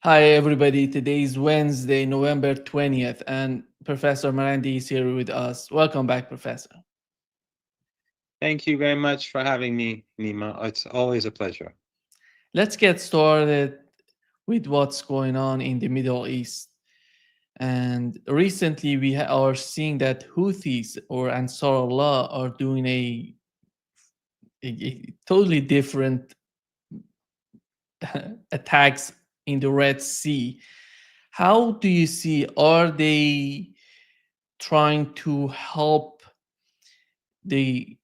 Hi, everybody. Today is Wednesday, November 20th, and Professor Marandi is here with us. Welcome back, Professor. Thank you very much for having me, Nima. It's always a pleasure. Let's get started with what's going on in the Middle East. And recently, we are seeing that Houthis or Ansarullah are doing a totally different attacks in the Red Sea. How do you see, are they trying to help the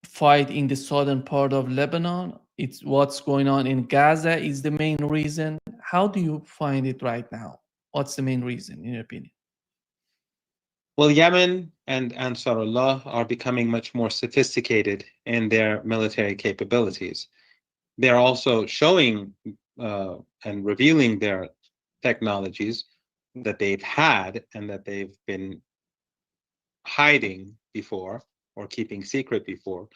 fight in the southern part of Lebanon? It's what's going on in Gaza is the main reason. How do you find it right now? What's the main reason, in your opinion? Well, Yemen and Ansarullah are becoming much more sophisticated in their military capabilities. They're also showing and revealing their technologies that they've had and that they've been hiding before or keeping secret before.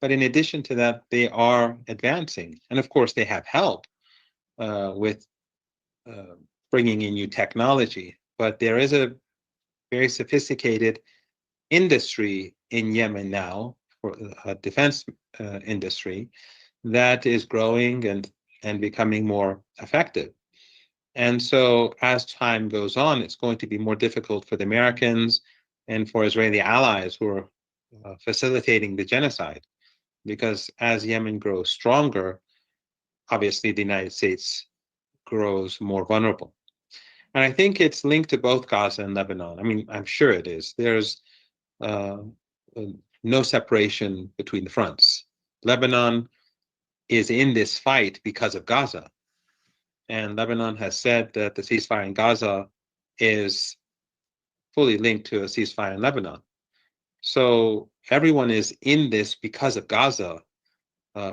But in addition to that, they are advancing. And of course, they have help with uh, bringing in new technology. But there is a very sophisticated industry in Yemen now, for a defense industry that is growing and becoming more effective. And so, as time goes on, it's going to be more difficult for the Americans and for Israeli allies who are facilitating the genocide, because as Yemen grows stronger, obviously the United States grows more vulnerable. And I think it's linked to both Gaza and Lebanon. I mean, I'm sure it is. There's uh, uh, no separation between the fronts. Lebanon is in this fight because of Gaza. And Lebanon has said that the ceasefire in Gaza is fully linked to a ceasefire in Lebanon. So everyone is in this because of Gaza,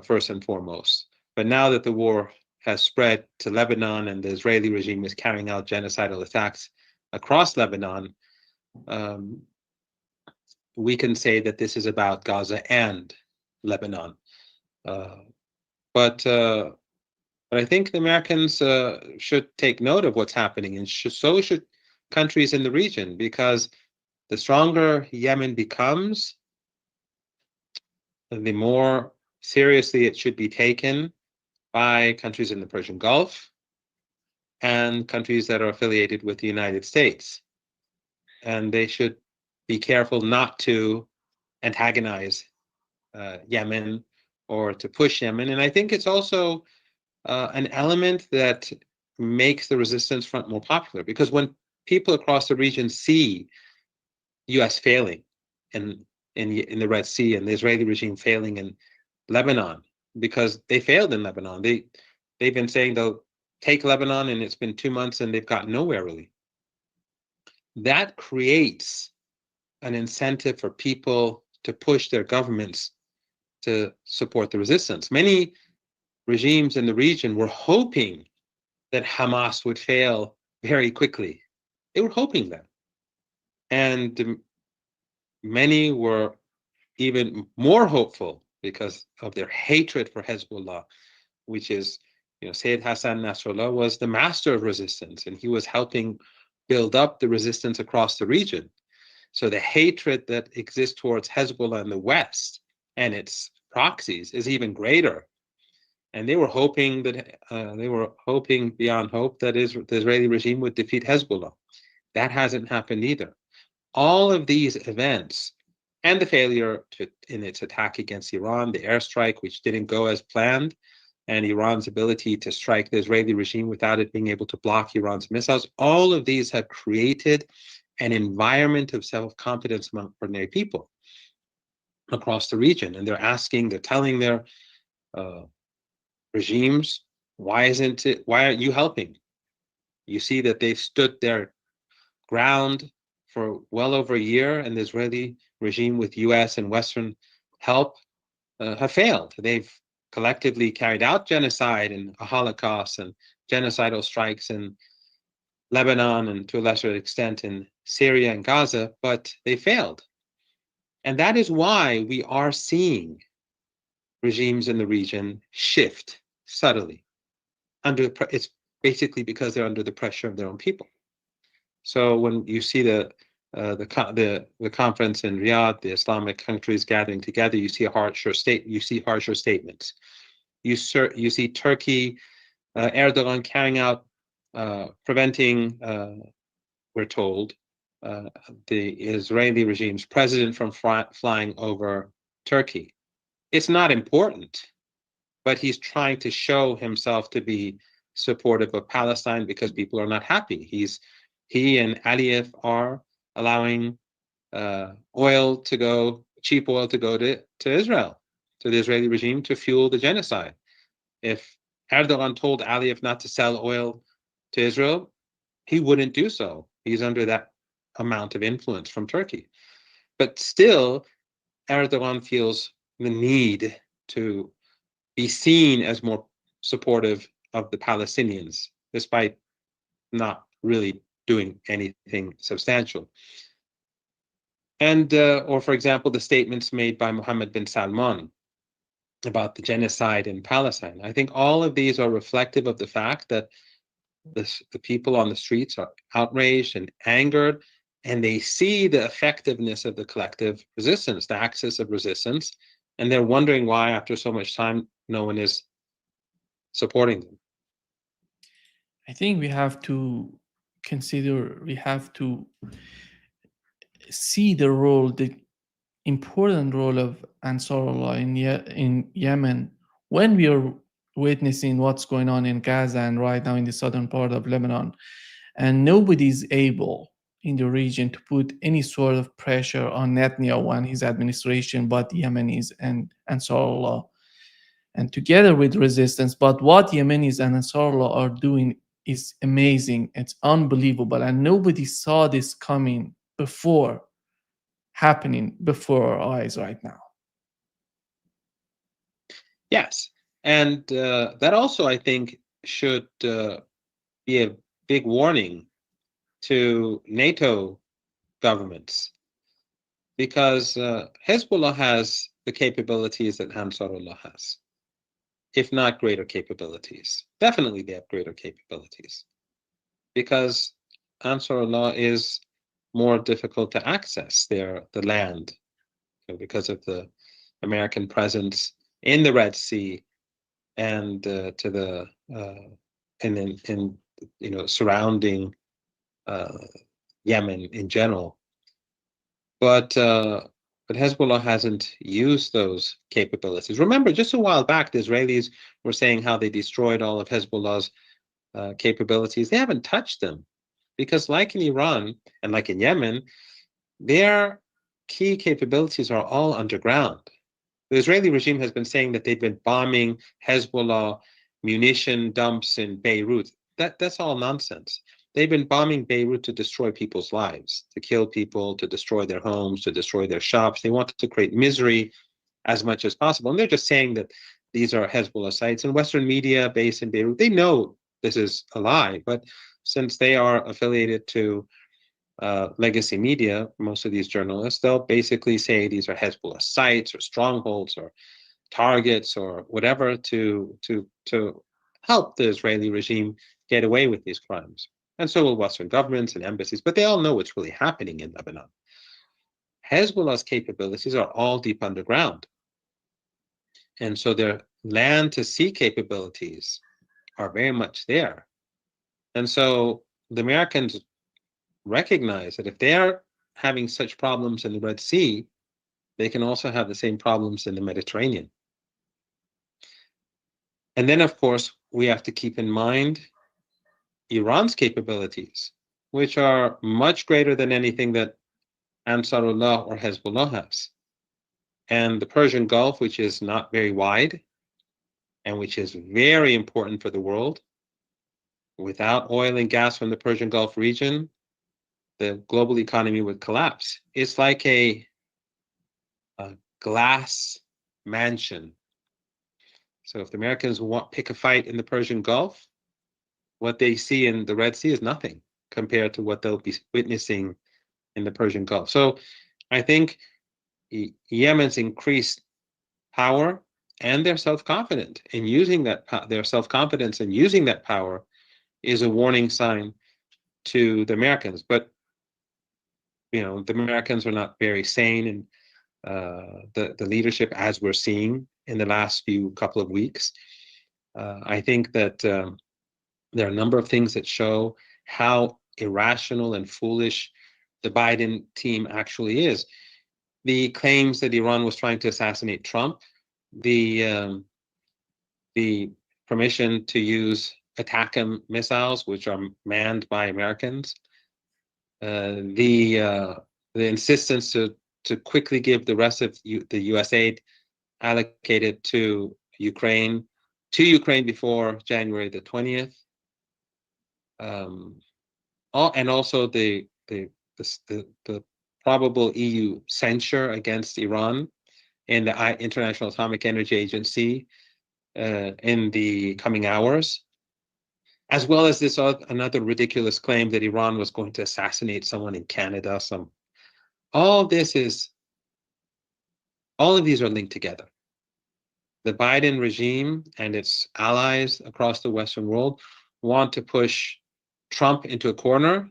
first and foremost. But now that the war has spread to Lebanon and the Israeli regime is carrying out genocidal attacks across Lebanon, um, we can say that this is about Gaza and Lebanon. Uh, but uh, but I think the Americans should take note of what's happening, and so should countries in the region, because the stronger Yemen becomes, the more seriously it should be taken by countries in the Persian Gulf and countries that are affiliated with the United States. And they should be careful not to antagonize Yemen or to push Yemen. And I think it's also an element that makes the resistance front more popular, because when people across the region see U.S. failing in in the Red Sea and the Israeli regime failing in Lebanon, because they failed in Lebanon. They've been saying they'll take Lebanon, and it's been 2 months and they've got nowhere really. That creates an incentive for people to push their governments to support the resistance. Many regimes in the region were hoping that Hamas would fail very quickly. They were hoping that. And many were even more hopeful because of their hatred for Hezbollah, which is, Sayyid Hassan Nasrallah was the master of resistance, and he was helping build up the resistance across the region. So the hatred that exists towards Hezbollah in the West and its proxies is even greater. And they were hoping beyond hope that the Israeli regime would defeat Hezbollah. That hasn't happened either. All of these events and the failure in its attack against Iran, the airstrike, which didn't go as planned, and Iran's ability to strike the Israeli regime without it being able to block Iran's missiles, all of these have created an environment of self-confidence among ordinary people across the region. And they're telling their uh, regimes, why aren't you helping? You see that they've stood their ground for well over a year, and the Israeli regime, with US and Western help, have failed. They've collectively carried out genocide and a Holocaust and genocidal strikes in Lebanon and to a lesser extent in Syria and Gaza, but they failed. And that is why we are seeing regimes in the region shift subtly. It's basically because they're under the pressure of their own people. So when you see the conference in Riyadh, the Islamic countries gathering together, you see harsher statements. You see Turkey, Erdogan carrying out, preventing, we're told, the Israeli regime's president from flying over Turkey. It's not important, but he's trying to show himself to be supportive of Palestine because people are not happy. He and IDF are allowing cheap oil to go to Israel, to the Israeli regime, to fuel the genocide. If Erdogan told Aliyev not to sell oil to Israel, he wouldn't do so. He's under that amount of influence from Turkey. But still, Erdogan feels the need to be seen as more supportive of the Palestinians, despite not really doing anything substantial. And, or for example, the statements made by Mohammed bin Salman about the genocide in Palestine. I think all of these are reflective of the fact that the people on the streets are outraged and angered, and they see the effectiveness of the collective resistance, the axis of resistance, and they're wondering why, after so much time, no one is supporting them. I think we have to see the important role of Ansarullah in Yemen when we are witnessing what's going on in Gaza and right now in the southern part of Lebanon, and nobody is able in the region to put any sort of pressure on Netanyahu and his administration, but Yemenis and Ansarullah, and together with resistance. But what Yemenis and Ansarullah are doing is amazing. It's unbelievable, and nobody saw this coming happening before our eyes right now. Yes, and that also, I think, should be a big warning to NATO governments, because Hezbollah has the capabilities that Ansarullah has, if not greater capabilities. Definitely they have greater capabilities, because Ansarullah is more difficult to access the land, because of the American presence in the Red Sea and to the and in surrounding Yemen in general. But Hezbollah hasn't used those capabilities. Remember, just a while back, the Israelis were saying how they destroyed all of Hezbollah's capabilities. They haven't touched them, because like in Iran and like in Yemen, their key capabilities are all underground. The Israeli regime has been saying that they've been bombing Hezbollah munition dumps in Beirut. That's all nonsense. They've been bombing Beirut to destroy people's lives, to kill people, to destroy their homes, to destroy their shops. They wanted to create misery as much as possible. And they're just saying that these are Hezbollah sites. And Western media based in Beirut, they know this is a lie. But since they are affiliated to legacy media, most of these journalists, they'll basically say these are Hezbollah sites or strongholds or targets or whatever to help the Israeli regime get away with these crimes. And so will Western governments and embassies, but they all know what's really happening in Lebanon. Hezbollah's capabilities are all deep underground. And so their land to sea capabilities are very much there. And so the Americans recognize that if they are having such problems in the Red Sea, they can also have the same problems in the Mediterranean. And then, of course, we have to keep in mind Iran's capabilities, which are much greater than anything that Ansarullah or Hezbollah has. And the Persian Gulf, which is not very wide and which is very important for the world. Without oil and gas from the Persian Gulf region, the global economy would collapse. It's like a glass mansion. So if the Americans pick a fight in the Persian Gulf, what they see in the Red Sea is nothing compared to what they'll be witnessing in the Persian Gulf. So I think Yemen's increased power and their self-confidence in using that power is a warning sign to the Americans. But the Americans are not very sane, and the leadership, as we're seeing in the last couple of weeks. I think that there are a number of things that show how irrational and foolish the Biden team actually is. The claims that Iran was trying to assassinate Trump, the permission to use ATACMS missiles, which are manned by Americans, the insistence to quickly give the rest of the U.S. aid allocated to Ukraine before January the 20th, and also the probable EU censure against Iran in the International Atomic Energy Agency in the coming hours, as well as this another ridiculous claim that Iran was going to assassinate someone in Canada. All of these are linked together. The Biden regime and its allies across the Western world want to push Trump into a corner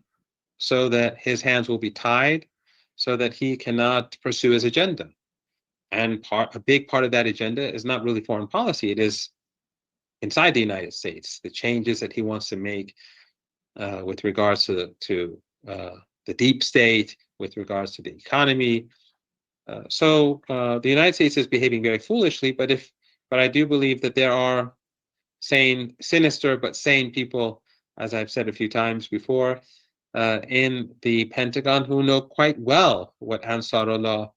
so that his hands will be tied, so that he cannot pursue his agenda. And a big part of that agenda is not really foreign policy. It is inside the United States, the changes that he wants to make with regards to the deep state, with regards to the economy. So the United States is behaving very foolishly, but I do believe that there are sinister but sane people, as I've said a few times before, in the Pentagon who know quite well what Ansarullah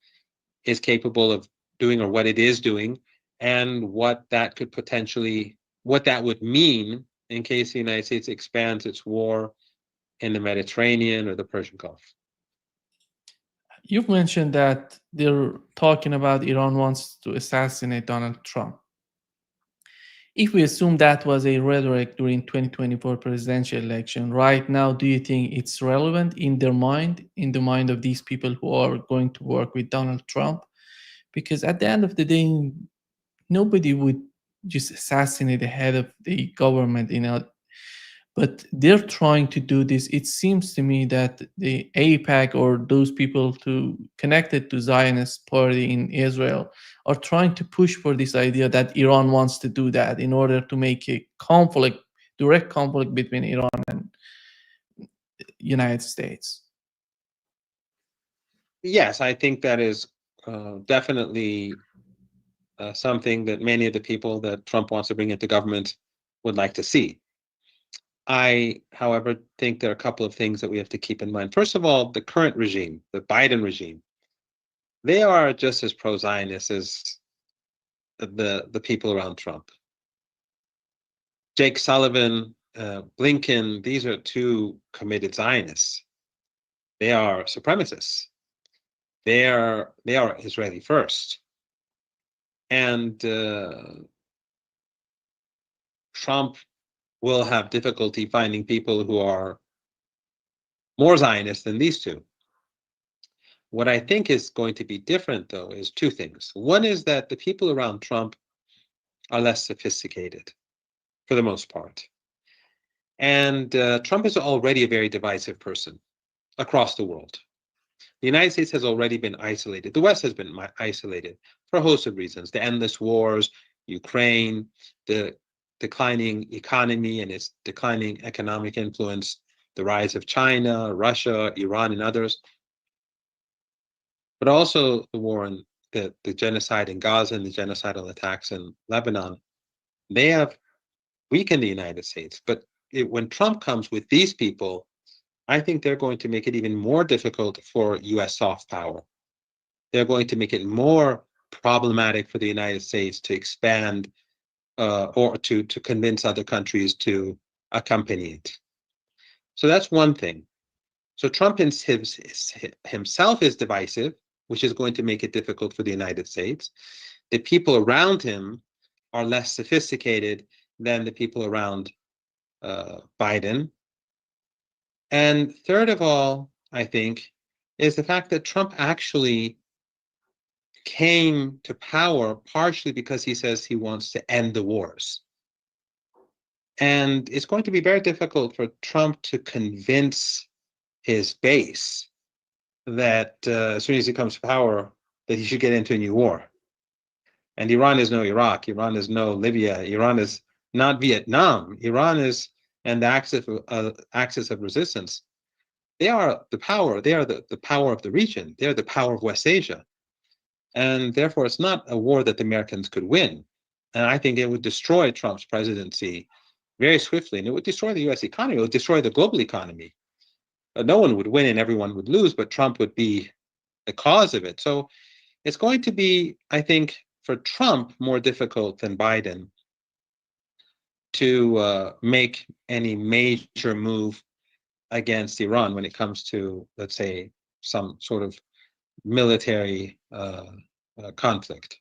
is capable of doing, or what it is doing, and what that would mean in case the United States expands its war in the Mediterranean or the Persian Gulf. You've mentioned that they're talking about Iran wants to assassinate Donald Trump. If we assume that was a rhetoric during 2024 presidential election, right now, do you think it's relevant in their mind, in the mind of these people who are going to work with Donald Trump? Because at the end of the day, nobody would just assassinate the head of the government, but they're trying to do this. It seems to me that the AIPAC or those people connected to Zionist party in Israel are trying to push for this idea that Iran wants to do that in order to make a direct conflict between Iran and United States. Yes, I think that is definitely something that many of the people that Trump wants to bring into government would like to see. I, however, think there are a couple of things that we have to keep in mind. First of all, the current regime, the Biden regime, they are just as pro-Zionist as the people around Trump. Jake Sullivan, Blinken, these are two committed Zionists. They are supremacists. They are Israeli first. And Trump will have difficulty finding people who are more Zionist than these two. What I think is going to be different, though, is two things. One is that the people around Trump are less sophisticated, for the most part. And Trump is already a very divisive person across the world. The United States has already been isolated. The West has been isolated for a host of reasons. The endless wars, Ukraine, the declining economy and its declining economic influence, the rise of China, Russia, Iran, and others. But also the war and the genocide in Gaza and the genocidal attacks in Lebanon. They have weakened the United States. But when Trump comes with these people, I think they're going to make it even more difficult for US soft power. They're going to make it more problematic for the United States to expand or to convince other countries to accompany it. So that's one thing. So Trump himself is divisive, which is going to make it difficult for the United States. The people around him are less sophisticated than the people around Biden. And third of all, I think, is the fact that Trump actually came to power partially because he says he wants to end the wars. And it's going to be very difficult for Trump to convince his base that as soon as he comes to power, that he should get into a new war. And Iran is no Iraq. Iran is no Libya. Iran is not Vietnam. Iran is, and the axis of resistance. They are the power. They are the power of the region. They are the power of West Asia. And therefore, it's not a war that the Americans could win. And I think it would destroy Trump's presidency very swiftly. And it would destroy the US economy. It would destroy the global economy. No one would win and everyone would lose, but Trump would be the cause of it. So it's going to be, I think, for Trump more difficult than Biden to make any major move against Iran when it comes to, let's say, some sort of military conflict.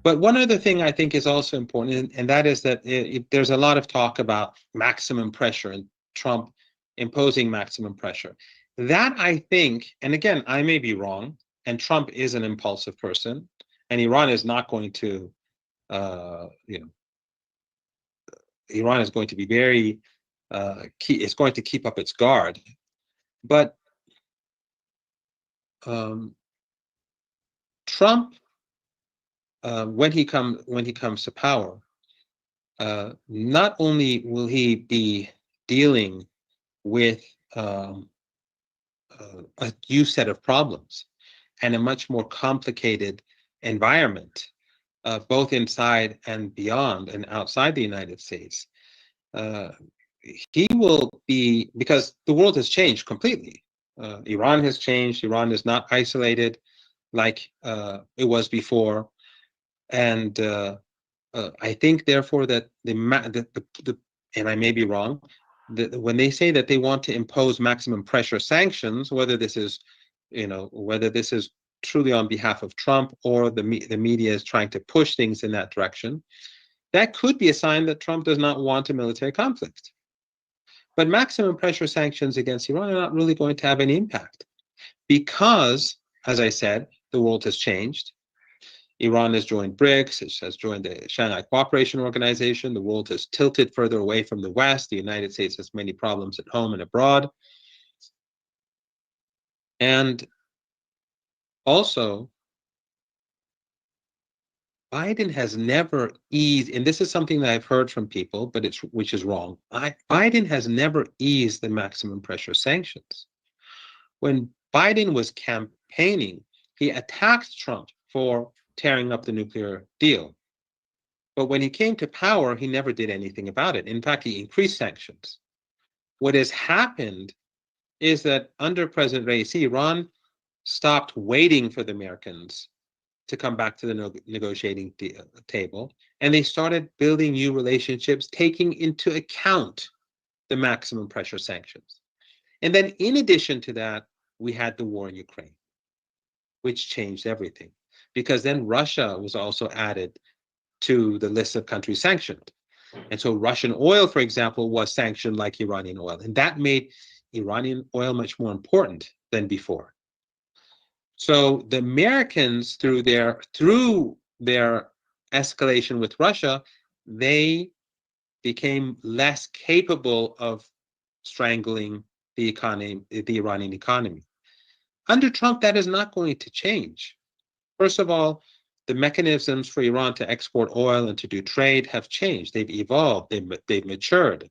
But one other thing I think is also important, and that is that there's a lot of talk about maximum pressure and Trump imposing maximum pressure. That I think, and again, I may be wrong, and Trump is an impulsive person, and Iran is not going to, Iran is going to be very, it's going to keep up its guard. But Trump, when he comes to power, not only will he be dealing with a new set of problems and a much more complicated environment, both inside and beyond and outside the United States. He will be, because the world has changed completely. Iran has changed. Iran is not isolated like it was before. And I think, therefore, that and I may be wrong, when they say that they want to impose maximum pressure sanctions, whether this is, whether this is truly on behalf of Trump or the media is trying to push things in that direction, that could be a sign that Trump does not want a military conflict. But maximum pressure sanctions against Iran are not really going to have any impact because, as I said, the world has changed. Iran has joined BRICS, it has joined the Shanghai Cooperation Organization. The world has tilted further away from the West. The United States has many problems at home and abroad. And also, Biden has never eased, and this is something that I've heard from people, but which is wrong. Biden has never eased the maximum pressure sanctions. When Biden was campaigning, he attacked Trump for tearing up the nuclear deal. But when he came to power, he never did anything about it. In fact, he increased sanctions. What has happened is that under President Raisi, Iran stopped waiting for the Americans to come back to the negotiating table, and they started building new relationships, taking into account the maximum pressure sanctions. And then in addition to that, we had the war in Ukraine, which changed everything, because then Russia was also added to the list of countries sanctioned. And so Russian oil, for example, was sanctioned like Iranian oil, and that made Iranian oil much more important than before. So the Americans, through their escalation with Russia, they became less capable of strangling the Iranian economy. Under Trump, that is not going to change. First of all, the mechanisms for Iran to export oil and to do trade have changed. They've evolved. They've matured.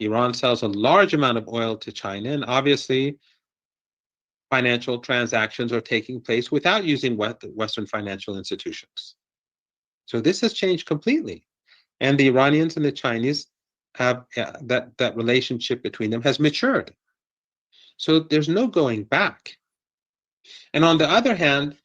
Iran sells a large amount of oil to China, and obviously financial transactions are taking place without using Western financial institutions. So this has changed completely. And the Iranians and the Chinese have that relationship between them has matured. So there's no going back. And on the other hand,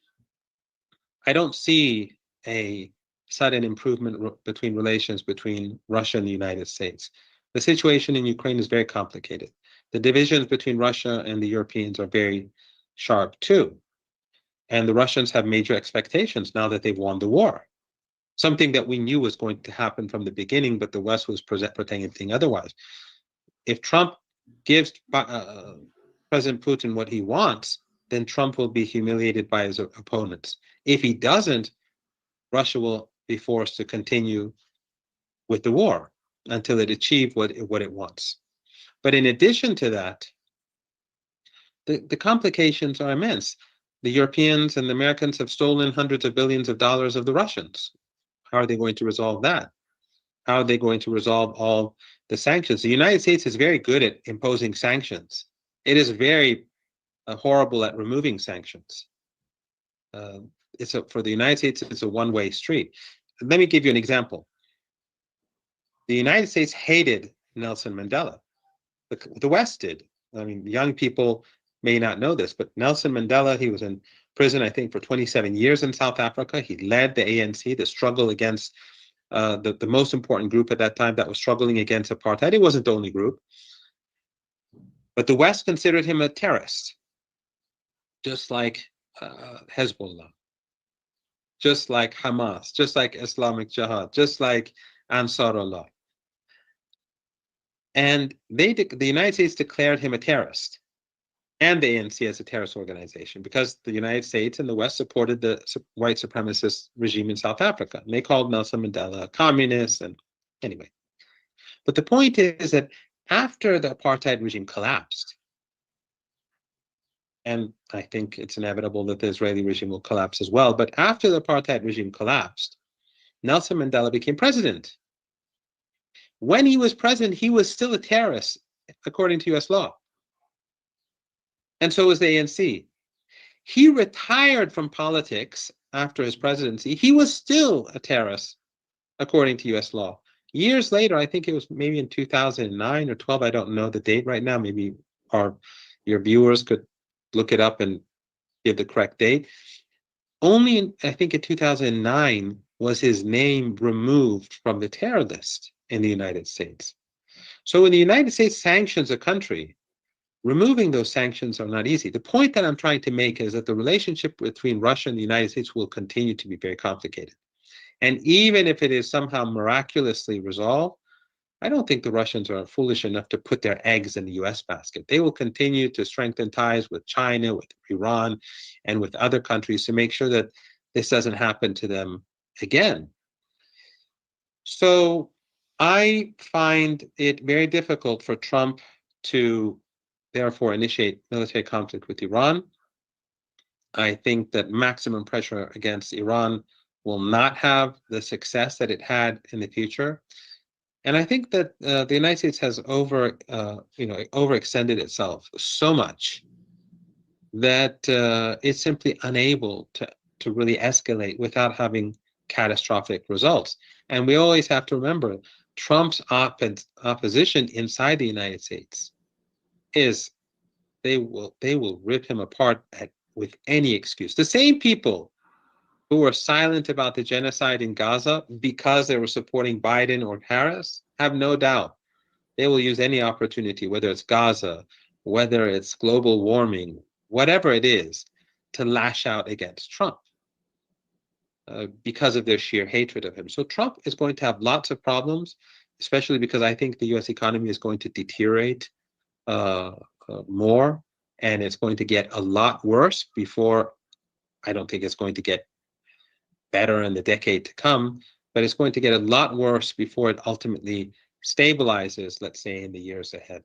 I don't see a sudden improvement between relations between Russia and the United States. The situation in Ukraine is very complicated. The divisions between Russia and the Europeans are very sharp too. And the Russians have major expectations now that they've won the war. Something that we knew was going to happen from the beginning, but the West was pretending otherwise. If Trump gives President Putin what he wants, then Trump will be humiliated by his opponents. If he doesn't, Russia will be forced to continue with the war until it achieved what it wants. But in addition to that, the complications are immense. The Europeans and the Americans have stolen hundreds of billions of dollars of the Russians. How are they going to resolve that? How are they going to resolve all the sanctions? The United States is very good at imposing sanctions. It is very horrible at removing sanctions. For the United States, it's a one-way street. Let me give you an example. The United States hated Nelson Mandela. The West did. I mean, young people may not know this, but Nelson Mandela, he was in prison, I think, for 27 years in South Africa. He led the ANC, the struggle against the most important group at that time that was struggling against apartheid. It wasn't the only group. But the West considered him a terrorist, just like Hezbollah, just like Hamas, just like Islamic Jihad, just like Ansarullah. And the United States declared him a terrorist and the ANC as a terrorist organization because the United States and the West supported the white supremacist regime in South Africa. And they called Nelson Mandela a communist. And anyway, but the point is that after the apartheid regime collapsed, and I think it's inevitable that the Israeli regime will collapse as well, but after the apartheid regime collapsed, Nelson Mandela became president. When he was president, he was still a terrorist, according to US law. And so was the ANC. He retired from politics after his presidency. He was still a terrorist, according to US law. Years later, I think it was maybe in 2009 or 12, I don't know the date right now, maybe your viewers could look it up and give the correct date. Only I think in 2009 was his name removed from the terror list in the United States. So when the United States sanctions a country, removing those sanctions are not easy. The point that I'm trying to make is that the relationship between Russia and the United States will continue to be very complicated. And even if it is somehow miraculously resolved, I don't think the Russians are foolish enough to put their eggs in the US basket. They will continue to strengthen ties with China, with Iran, and with other countries to make sure that this doesn't happen to them again. So I find it very difficult for Trump to therefore initiate military conflict with Iran. I think that maximum pressure against Iran will not have the success that it had in the future. And I think that the United States has overextended itself so much that it's simply unable to really escalate without having catastrophic results. And we always have to remember Trump's opposition inside the United States is they will rip him apart with any excuse. The same people who were silent about the genocide in Gaza because they were supporting Biden or Harris have no doubt they will use any opportunity, whether it's Gaza, whether it's global warming, whatever it is, to lash out against Trump because of their sheer hatred of him. So Trump is going to have lots of problems, especially because I think the US economy is going to deteriorate more, and it's going to get a lot worse before. I don't think it's going to get better in the decade to come, but it's going to get a lot worse before it ultimately stabilizes, let's say, in the years ahead.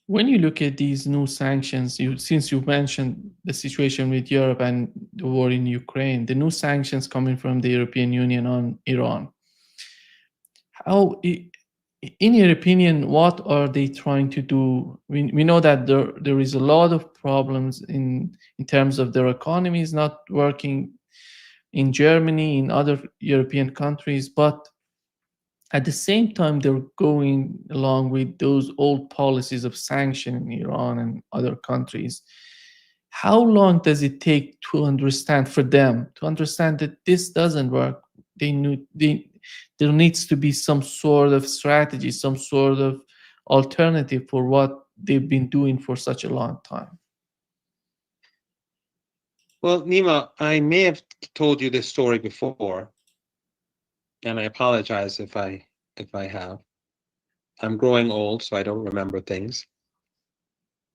When you look at these new sanctions, since you mentioned the situation with Europe and the war in Ukraine, the new sanctions coming from the European Union on Iran, how, in your opinion, what are they trying to do? We know that there is a lot of problems in terms of their economy is not working in Germany, in other European countries, but at the same time, they're going along with those old policies of sanctioning Iran and other countries. How long does it take to understand for them to understand that this doesn't work? There needs to be some sort of strategy, some sort of alternative for what they've been doing for such a long time. Well, Nima, I may have told you this story before, and I apologize if I have. I'm growing old, so I don't remember things.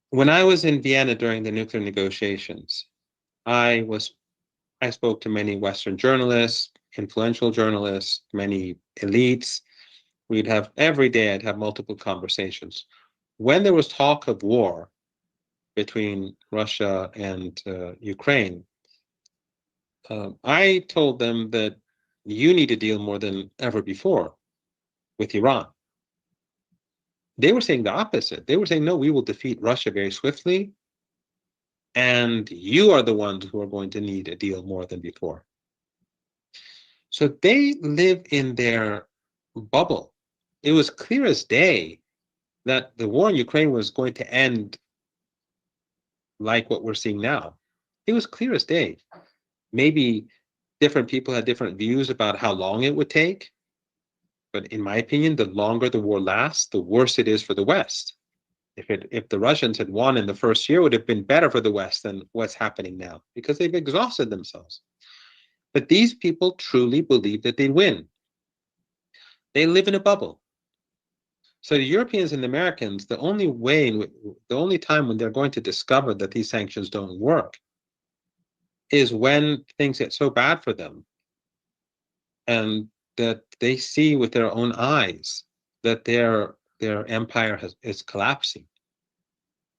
When I was in Vienna during the nuclear negotiations, I spoke to many Western journalists, influential journalists, many elites. We'd have every day, I'd have multiple conversations. When there was talk of war between Russia and Ukraine, I told them that you need to deal more than ever before with Iran. They were saying the opposite. They were saying, no, we will defeat Russia very swiftly, and you are the ones who are going to need a deal more than before. So they live in their bubble. It was clear as day that the war in Ukraine was going to end like what we're seeing now. It was clear as day. Maybe different people had different views about how long it would take. But in my opinion, the longer the war lasts, the worse it is for the West. If the Russians had won in the first year, it would have been better for the West than what's happening now, because they've exhausted themselves. But these people truly believe that they win. They live in a bubble. So the Europeans and the Americans, the only time when they're going to discover that these sanctions don't work is when things get so bad for them and that they see with their own eyes that their empire is collapsing.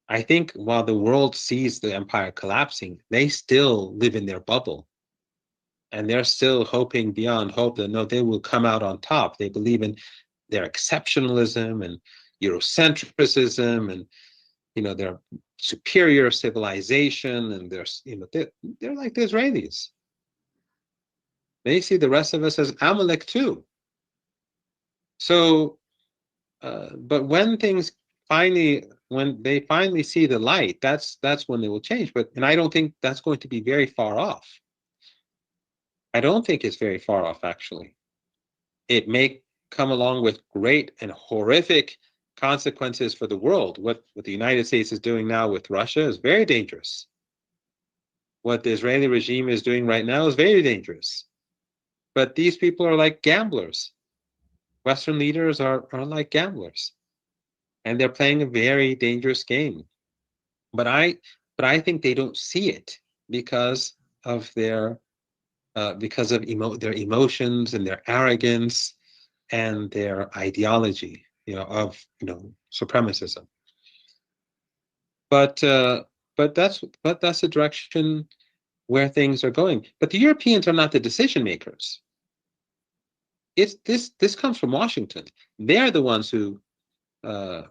I think while the world sees the empire collapsing, they still live in their bubble. And they're still hoping beyond hope that no, they will come out on top. They believe in their exceptionalism and Eurocentrism and their superior civilization, and they're like the Israelis. They see the rest of us as Amalek too. So, but when they finally see the light, that's when they will change. And I don't think that's going to be very far off. I don't think it's very far off, actually. It may come along with great and horrific consequences for the world. What the United States is doing now with Russia is very dangerous. What the Israeli regime is doing right now is very dangerous. But these people are like gamblers. Western leaders are like gamblers. And they're playing a very dangerous game. But I think they don't see it because of their emotions and their arrogance and their ideology, of supremacism. But that's the direction where things are going. But the Europeans are not the decision makers. This comes from Washington. They're the ones who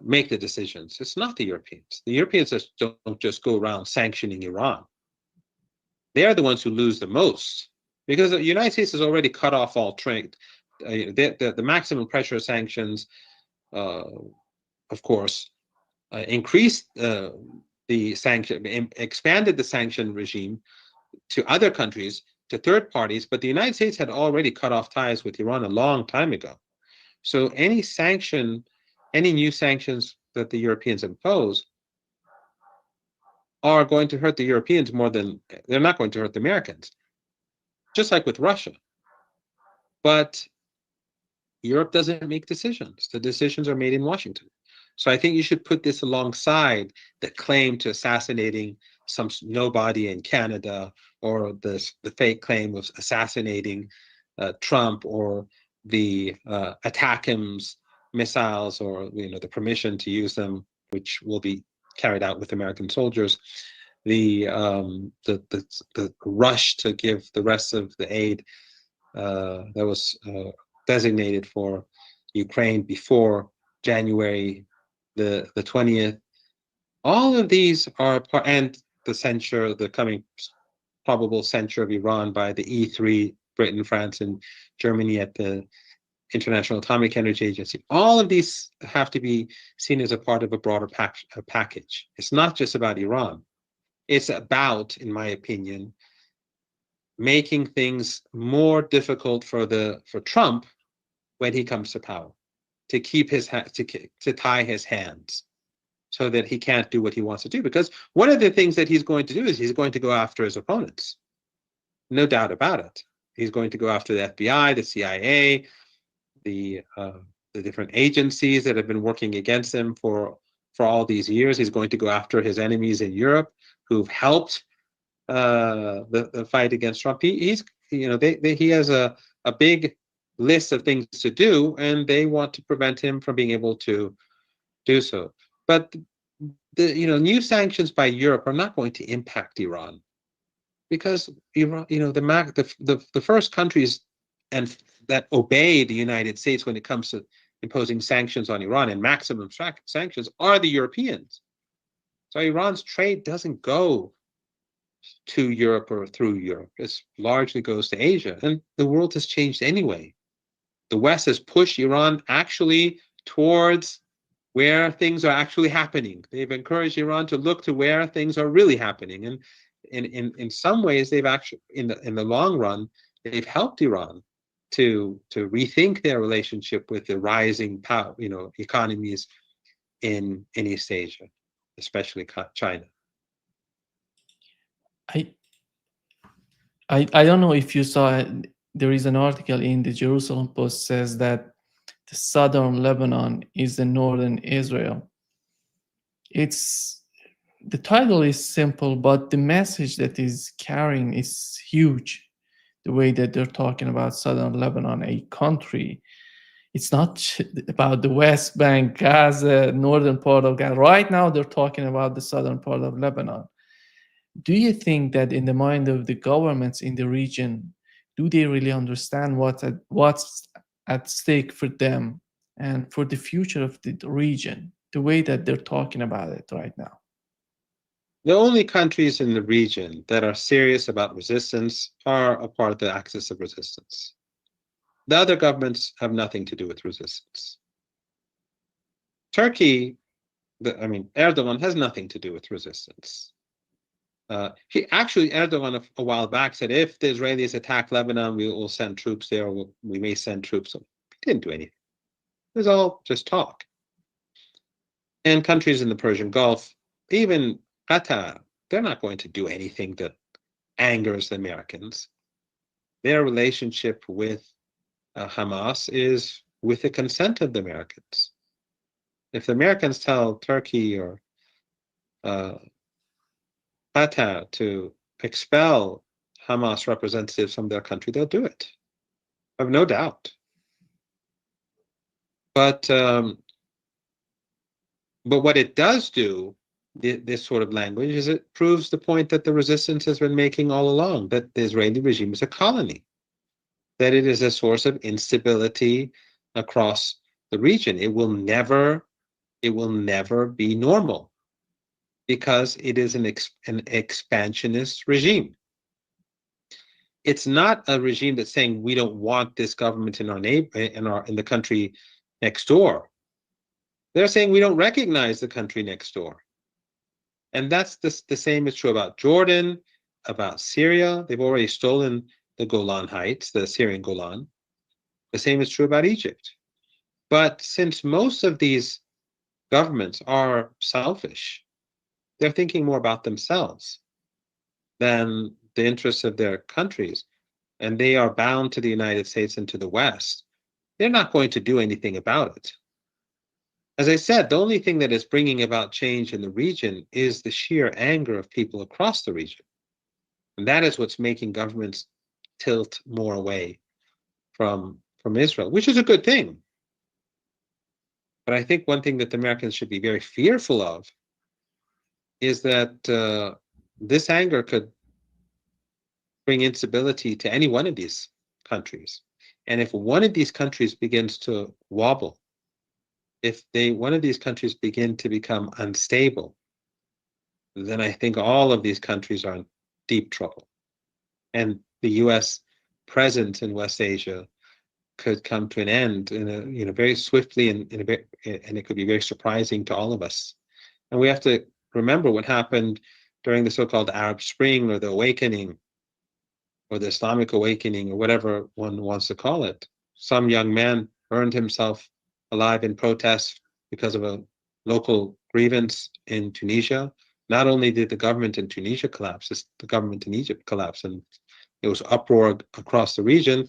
make the decisions. It's not the Europeans. The Europeans don't just go around sanctioning Iran. They are the ones who lose the most, because the United States has already cut off all trade. The maximum pressure sanctions, of course, increased the sanction, expanded the sanction regime to other countries, to third parties, but the United States had already cut off ties with Iran a long time ago. So any new sanctions that the Europeans impose are going to hurt the Europeans more than they're not going to hurt the Americans, just like with Russia. But Europe doesn't make decisions. The decisions are made in Washington. So I think you should put this alongside the claim to assassinating some nobody in Canada, or the fake claim of assassinating Trump, or the ATACMS missiles, or the permission to use them, which will be carried out with American soldiers. The rush to give the rest of the aid that was designated for Ukraine before January the 20th. All of these are part, and the censure, the coming probable censure of Iran by the E3, Britain, France, and Germany at the International Atomic Energy Agency. All of these have to be seen as a part of a broader package. It's not just about Iran. It's about, in my opinion, making things more difficult for Trump when he comes to power, to keep his to tie his hands, so that he can't do what he wants to do. Because one of the things that he's going to do is he's going to go after his opponents. No doubt about it. He's going to go after the FBI, the CIA, the different agencies that have been working against him for all these years. He's going to go after his enemies in Europe who've helped the fight against Trump. He has a a big list of things to do, and they want to prevent him from being able to do so. But the new sanctions by Europe are not going to impact Iran, because Iran, the first countries and that obey the United States when it comes to imposing sanctions on Iran and maximum sanctions are the Europeans. So Iran's trade doesn't go to Europe or through Europe. It largely goes to Asia, and the world has changed anyway. The West has pushed Iran actually towards where things are actually happening. They've encouraged Iran to look to where things are really happening, and in some ways, they've actually, in the long run, they've helped Iran to rethink their relationship with the rising power, economies in East Asia, especially China. I I don't know if you saw it. There is an article in the Jerusalem Post says that the southern Lebanon is the northern Israel. It's the title is simple, but the message that is carrying is huge. The way that they're talking about southern Lebanon, a country. It's not about the West Bank, Gaza, northern part of Gaza. Right now, they're talking about the southern part of Lebanon. Do you think that in the mind of the governments in the region, do they really understand what's at stake for them and for the future of the region, the way that they're talking about it right now? The only countries in the region that are serious about resistance are a part of the axis of resistance. The other governments have nothing to do with resistance. Turkey, Erdogan has nothing to do with resistance. Erdogan a while back said, if the Israelis attack Lebanon, we will send troops there, or we may send troops. He didn't do anything. It was all just talk. And countries in the Persian Gulf, even Qatar, they're not going to do anything that angers the Americans. Their relationship with Hamas is with the consent of the Americans. If the Americans tell Turkey or Qatar to expel Hamas representatives from their country, they'll do it. I have no doubt. But what it does do, this sort of language, is it proves the point that the resistance has been making all along, that the Israeli regime is a colony, that it is a source of instability across the region. It will never be normal, because it is an expansionist regime. It's not a regime that's saying we don't want this government in our in the country next door. They're saying we don't recognize the country next door. And that's the same is true about Jordan, about Syria. They've already stolen the Golan Heights, the Syrian Golan. The same is true about Egypt. But since most of these governments are selfish, they're thinking more about themselves than the interests of their countries, and they are bound to the United States and to the West, they're not going to do anything about it. As I said, the only thing that is bringing about change in the region is the sheer anger of people across the region. And that is what's making governments tilt more away from Israel, which is a good thing. But I think one thing that the Americans should be very fearful of is that this anger could bring instability to any one of these countries. And if one of these countries begins to wobble, if one of these countries begin to become unstable, then I think all of these countries are in deep trouble. And the US presence in West Asia could come to an end in a very swiftly, and it could be very surprising to all of us. And we have to remember what happened during the so-called Arab Spring, or the awakening, or the Islamic awakening, or whatever one wants to call it. Some young man burned himself alive in protest because of a local grievance in Tunisia. Not only did the government in Tunisia collapse, the government in Egypt collapsed, and it was uproar across the region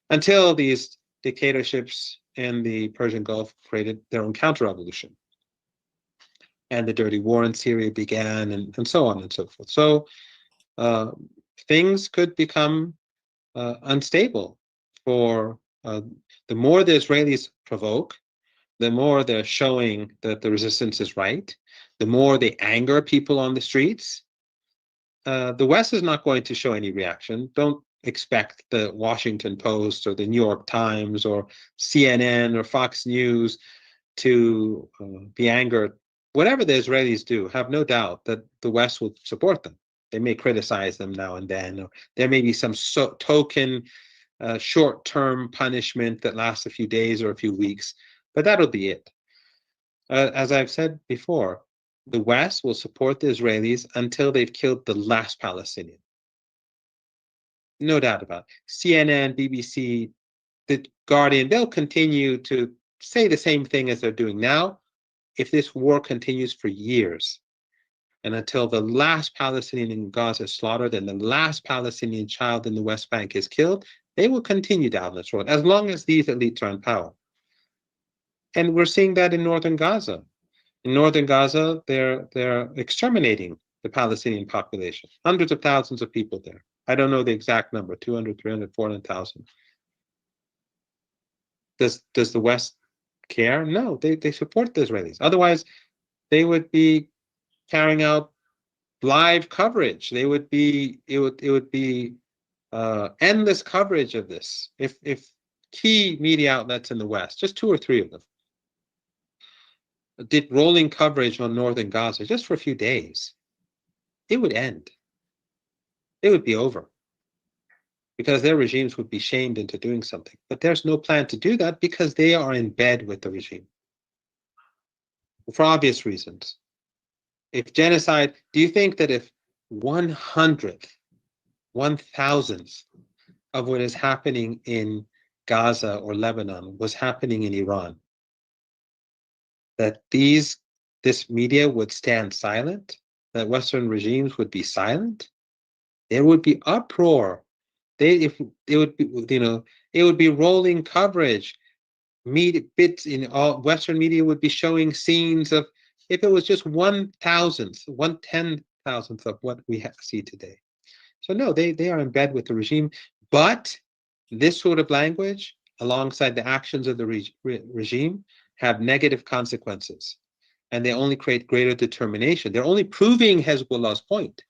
until these dictatorships in the Persian Gulf created their own counter-revolution. And the dirty war in Syria began, and so on and so forth. So things could become unstable for the more the Israelis provoke, the more they're showing that the resistance is right, the more they anger people on the streets. The West is not going to show any reaction. Don't expect the Washington Post or the New York Times or CNN or Fox News to be angered. Whatever the Israelis do, have no doubt that the West will support them. They may criticize them now and then, or there may be some token short-term punishment that lasts a few days or a few weeks, but that'll be it. As I've said before, the West will support the Israelis until they've killed the last Palestinian. No doubt about it. CNN, BBC, The Guardian, they'll continue to say the same thing as they're doing now if this war continues for years. And until the last Palestinian in Gaza is slaughtered and the last Palestinian child in the West Bank is killed, they will continue down this road as long as these elites are in power. And we're seeing that in northern Gaza. In northern Gaza, they're exterminating the Palestinian population. Hundreds of thousands of people there. I don't know the exact number, 200, 300, 400,000. Does the West care? No, they support the Israelis. Otherwise, they would be carrying out live coverage. It would be endless coverage of this. If key media outlets in the West, just 2 or 3 of them, did rolling coverage on northern Gaza just for a few days, it would end. It would be over. Because their regimes would be shamed into doing something. But there's no plan to do that because they are in bed with the regime. For obvious reasons. If genocide, do you think that if 1/100th, 1,000th of what is happening in Gaza or Lebanon was happening in Iran, that this media would stand silent? That Western regimes would be silent? There would be uproar. It would be rolling coverage. Bits in all Western media would be showing scenes of, if it was just 1/1000th, 1/10,000th of what we see today. So no, they are in bed with the regime. But this sort of language, alongside the actions of the regime, have negative consequences, and they only create greater determination. They're only proving Hezbollah's point,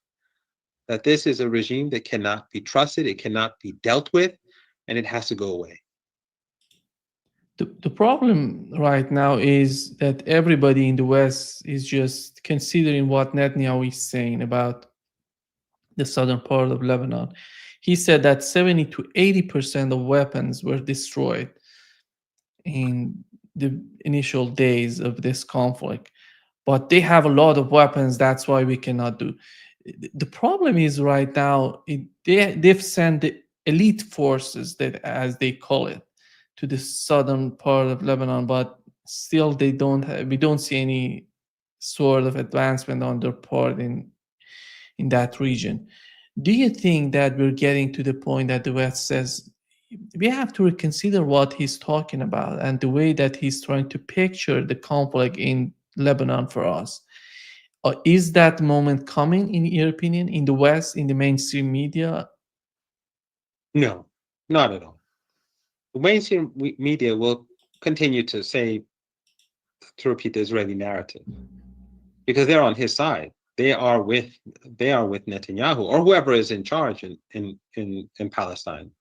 that this is a regime that cannot be trusted, it cannot be dealt with, and it has to go away. The problem right now is that everybody in the West is just considering what Netanyahu is saying about the southern part of Lebanon. He said that 70 to 80% of weapons were destroyed in the initial days of this conflict. But they have a lot of weapons, that's why we cannot do. The problem is right now, they've sent the elite forces, that as they call it, to the southern part of Lebanon, but still we don't see any sort of advancement on their part in that region. Do you think that we're getting to the point that the West says we have to reconsider what he's talking about and the way that he's trying to picture the conflict in Lebanon for us? Is that moment coming, in your opinion, in the West, in the mainstream media? No, not at all. The mainstream media will continue to repeat the Israeli narrative because they're on his side. They are with Netanyahu or whoever is in charge in Palestine.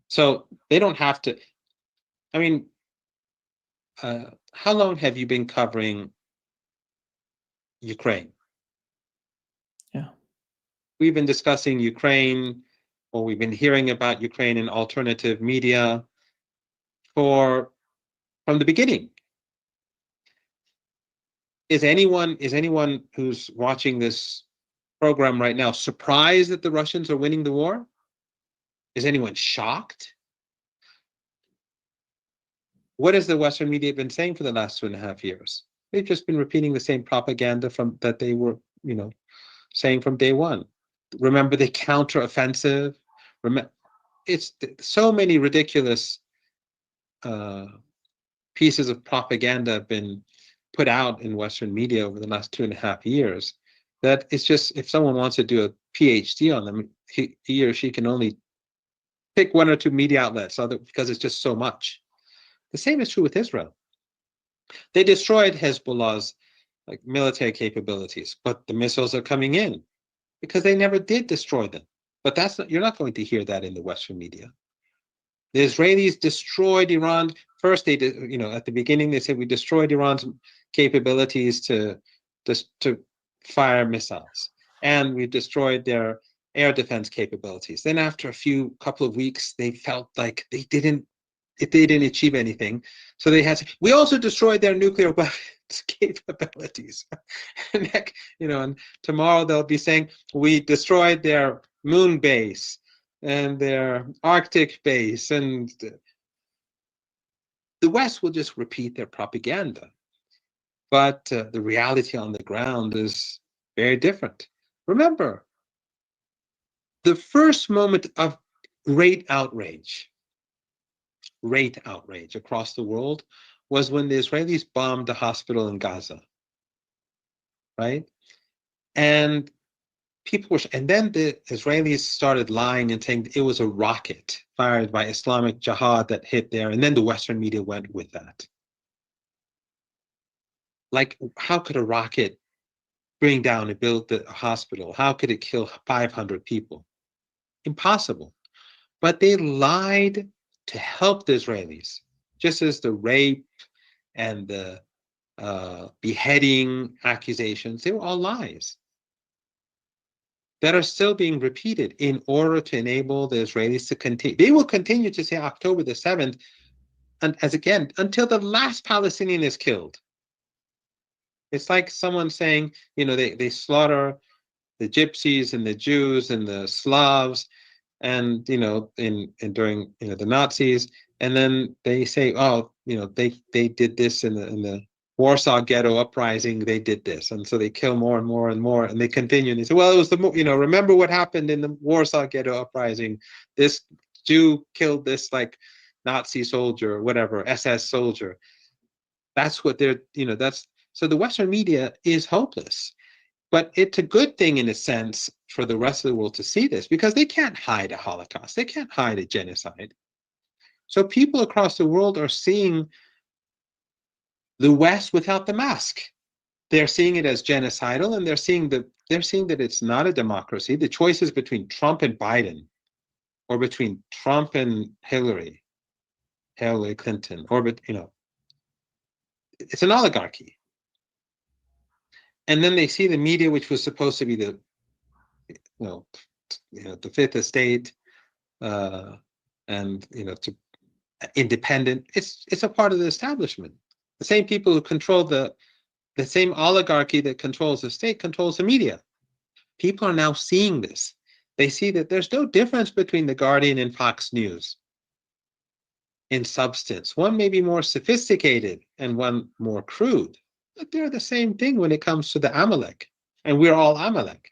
So they don't have to. I mean, how long have you been covering Ukraine? Yeah, we've been discussing Ukraine, or we've been hearing about Ukraine in alternative media from the beginning. Is anyone who's watching this program right now surprised that the Russians are winning the war? Is anyone shocked? What has the Western media been saying for the last 2.5 years? They've just been repeating the same propaganda that they were, saying from day one. Remember the counteroffensive? It's so many ridiculous pieces of propaganda have been put out in Western media over the last 2.5 years that it's just, if someone wants to do a PhD on them, he or she can only pick one or two media outlets because it's just so much. The same is true with Israel. They destroyed Hezbollah's military capabilities, but the missiles are coming in because they never did destroy them. But you're not going to hear that in the Western media. The Israelis destroyed Iran. First, they did, at the beginning, they said we destroyed Iran's capabilities to fire missiles, and we destroyed their air defense capabilities. Then, after a couple of weeks, they felt like they didn't achieve anything, so they had to. We also destroyed their nuclear weapons capabilities, and tomorrow they'll be saying we destroyed their moon base and their Arctic base, and the West will just repeat their propaganda. But the reality on the ground is very different. Remember, the first moment of great outrage across the world was when the Israelis bombed the hospital in Gaza, right? And and then the Israelis started lying and saying it was a rocket fired by Islamic Jihad that hit there, and then the Western media went with that. Like, how could a rocket bring down and build a hospital? How could it kill 500 people? Impossible. But they lied to help the Israelis, just as the rape and the beheading accusations, they were all lies that are still being repeated in order to enable the Israelis to continue. They will continue to say October the 7th, and until the last Palestinian is killed. It's like someone saying, they slaughter the Gypsies and the Jews and the Slavs, and during the Nazis, and then they say, oh, they did this in the Warsaw Ghetto uprising, they did this, and so they kill more and more and more, and they continue, and they say, well, it was remember what happened in the Warsaw Ghetto uprising, this Jew killed this Nazi soldier or whatever, SS soldier. That's what they're, so the Western media is hopeless. But it's a good thing in a sense for the rest of the world to see this, because they can't hide a Holocaust. They can't hide a genocide. So people across the world are seeing the West without the mask. They're seeing it as genocidal, and they're seeing that it's not a democracy. The choice is between Trump and Biden, or between Trump and Hillary Clinton, or it's an oligarchy. And then they see the media, which was supposed to be the fifth estate, and to independent. It's a part of the establishment. The same people who control the same oligarchy that controls the state controls the media. People are now seeing this. They see that there's no difference between the Guardian and Fox News in substance. One may be more sophisticated and one more crude, but they're the same thing when it comes to the Amalek, and we're all Amalek.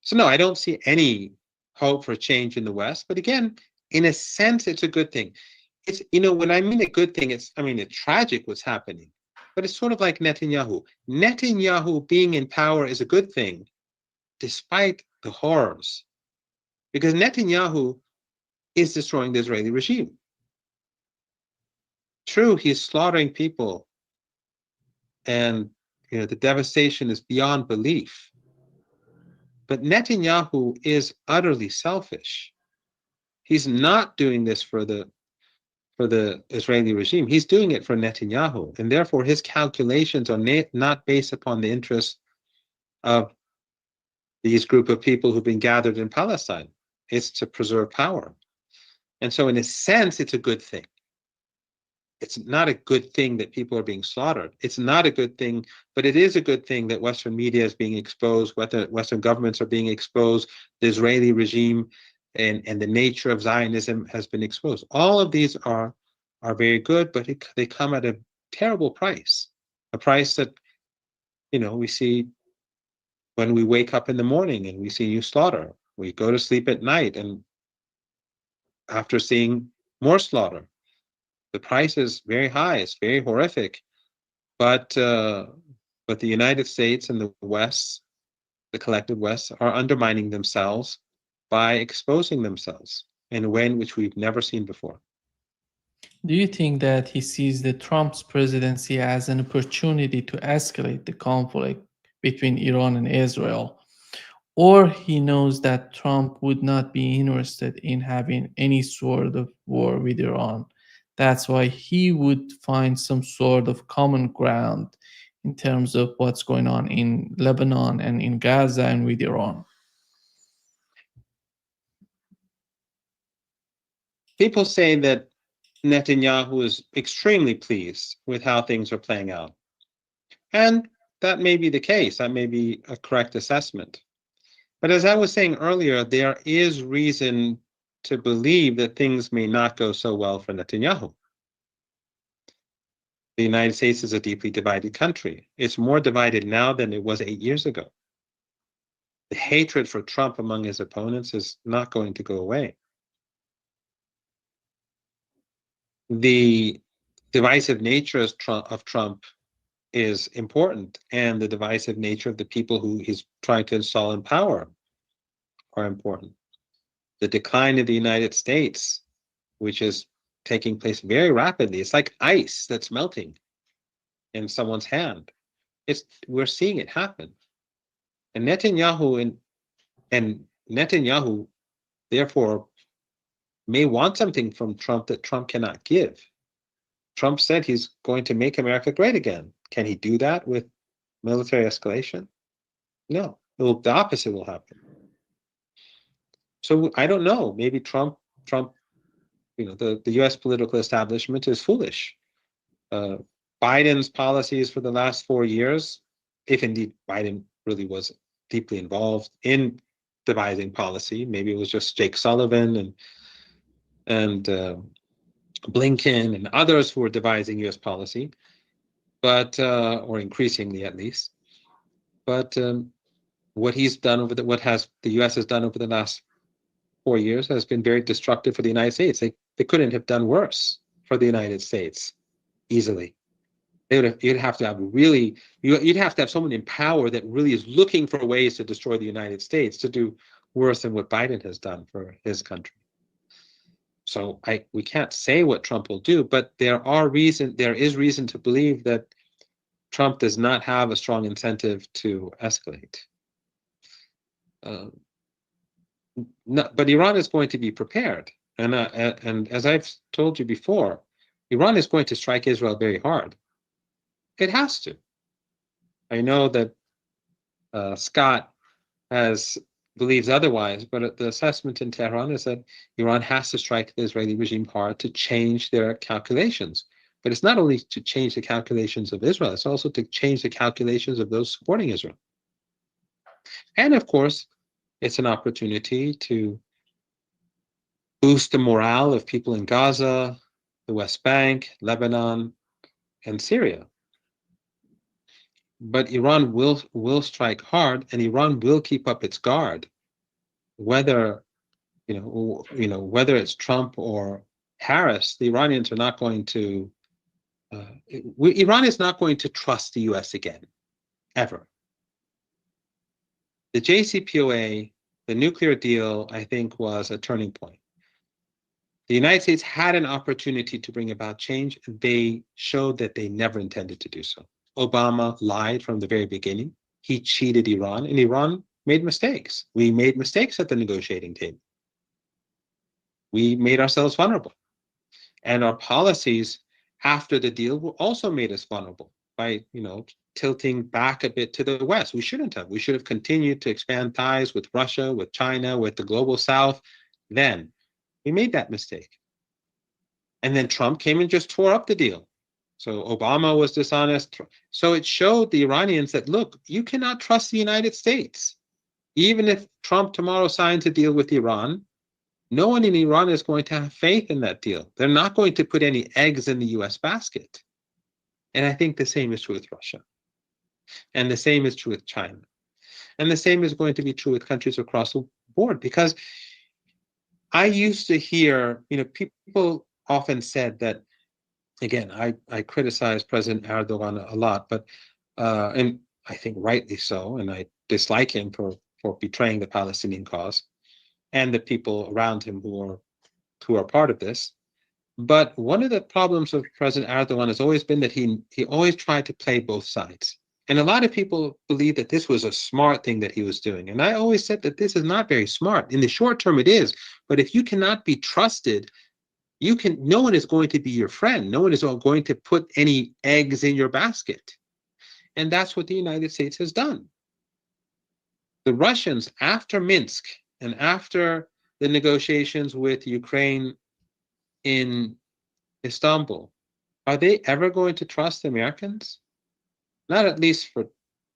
So no, I don't see any hope for change in the West. But again, in a sense, it's a good thing. It's, when I mean a good thing, it's tragic what's happening. But it's sort of like Netanyahu. Netanyahu being in power is a good thing, despite the horrors. Because Netanyahu is destroying the Israeli regime. True, he's slaughtering people, and the devastation is beyond belief. But Netanyahu is utterly selfish. He's not doing this for the Israeli regime. He's doing it for Netanyahu, and therefore his calculations are not based upon the interests of these group of people who've been gathered in Palestine. It's to preserve power. And so in a sense, it's a good thing. It's not a good thing that people are being slaughtered. It's not a good thing, but it is a good thing that Western media is being exposed, Western governments are being exposed, the Israeli regime and the nature of Zionism has been exposed. All of these are very good, but they come at a terrible price, a price that, we see when we wake up in the morning and we see you slaughter. We go to sleep at night, and after seeing more slaughter, the price is very high. It's very horrific, but the United States and the West, the collective West, are undermining themselves by exposing themselves. in a way in which we've never seen before. Do you think that he sees the Trump's presidency as an opportunity to escalate the conflict between Iran and Israel? Or he knows that Trump would not be interested in having any sort of war with Iran. That's why he would find some sort of common ground in terms of what's going on in Lebanon and in Gaza and with Iran. People say that Netanyahu is extremely pleased with how things are playing out. And that may be the case. That may be a correct assessment. But as I was saying earlier, there is reason to believe that things may not go so well for Netanyahu. The United States is a deeply divided country. It's more divided now than it was 8 years ago. The hatred for Trump among his opponents is not going to go away. The divisive nature of Trump is important, and the divisive nature of the people who he's trying to install in power are important. The decline of the United States, which is taking place very rapidly, it's like ice that's melting in someone's hand. We're seeing it happen. And Netanyahu therefore may want something from Trump that Trump cannot give. Trump said he's going to make America great again. Can he do that with military escalation? No, the opposite will happen. So I don't know. Maybe Trump, the U.S. political establishment is foolish. Biden's policies for the last 4 years, if indeed Biden really was deeply involved in devising policy, maybe it was just Jake Sullivan and Blinken and others who were devising U.S. policy, but or increasingly at least. But what he's done what the U.S. has done over the last 4 years has been very destructive for the United States. They couldn't have done worse for the United States easily. You'd have to have someone in power that really is looking for ways to destroy the United States to do worse than what Biden has done for his country. So we can't say what Trump will do, but there is reason to believe that Trump does not have a strong incentive to escalate. But Iran is going to be prepared, and as I've told you before, Iran is going to strike Israel very hard. It has to. I know that Scott believes otherwise, but the assessment in Tehran is that Iran has to strike the Israeli regime hard to change their calculations. But it's not only to change the calculations of Israel, it's also to change the calculations of those supporting Israel. And of course, it's an opportunity to boost the morale of people in Gaza, the West Bank, Lebanon, and Syria. But Iran will strike hard, and Iran will keep up its guard, whether whether it's Trump or Harris. The Iranians are not going to. Iran is not going to trust the U.S. again, ever. The JCPOA, the nuclear deal, I think, was a turning point. The United States had an opportunity to bring about change. They showed that they never intended to do so. Obama lied from the very beginning. He cheated Iran, and Iran made mistakes. We made mistakes at the negotiating table. We made ourselves vulnerable. And our policies after the deal also made us vulnerable by, tilting back a bit to the West. We shouldn't have. We should have continued to expand ties with Russia, with China, with the global South. Then we made that mistake. And then Trump came and just tore up the deal. So Obama was dishonest. So it showed the Iranians that, look, you cannot trust the United States. Even if Trump tomorrow signs a deal with Iran, no one in Iran is going to have faith in that deal. They're not going to put any eggs in the U.S. basket. And I think the same is true with Russia. And the same is true with China. And the same is going to be true with countries across the board. Because I used to hear, people often said that, again, I criticize President Erdogan a lot, but and I think rightly so, and I dislike him for betraying the Palestinian cause and the people around him who are who are part of this. But one of the problems of President Erdogan has always been that he always tried to play both sides. And a lot of people believe that this was a smart thing that he was doing. And I always said that this is not very smart. In the short term, it is. But if you cannot be trusted, no one is going to be your friend. No one is going to put any eggs in your basket. And that's what the United States has done. The Russians, after Minsk and after the negotiations with Ukraine in Istanbul, are they ever going to trust the Americans? Not at least for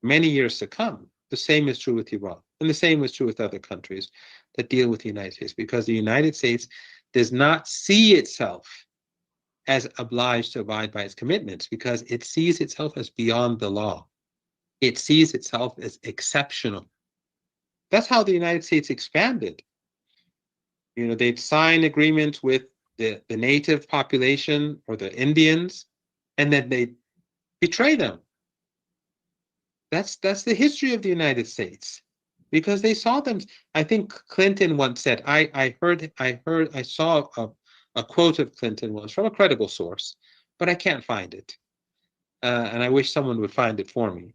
many years to come. The same is true with Iran, and the same is true with other countries that deal with the United States, because the United States does not see itself as obliged to abide by its commitments, because it sees itself as beyond the law. It sees itself as exceptional. That's how the United States expanded. They'd sign agreements with the native population or the Indians, and then they betray them. That's the history of the United States, because they saw them. I think Clinton once said, I saw a quote of Clinton once from a credible source, but I can't find it. And I wish someone would find it for me.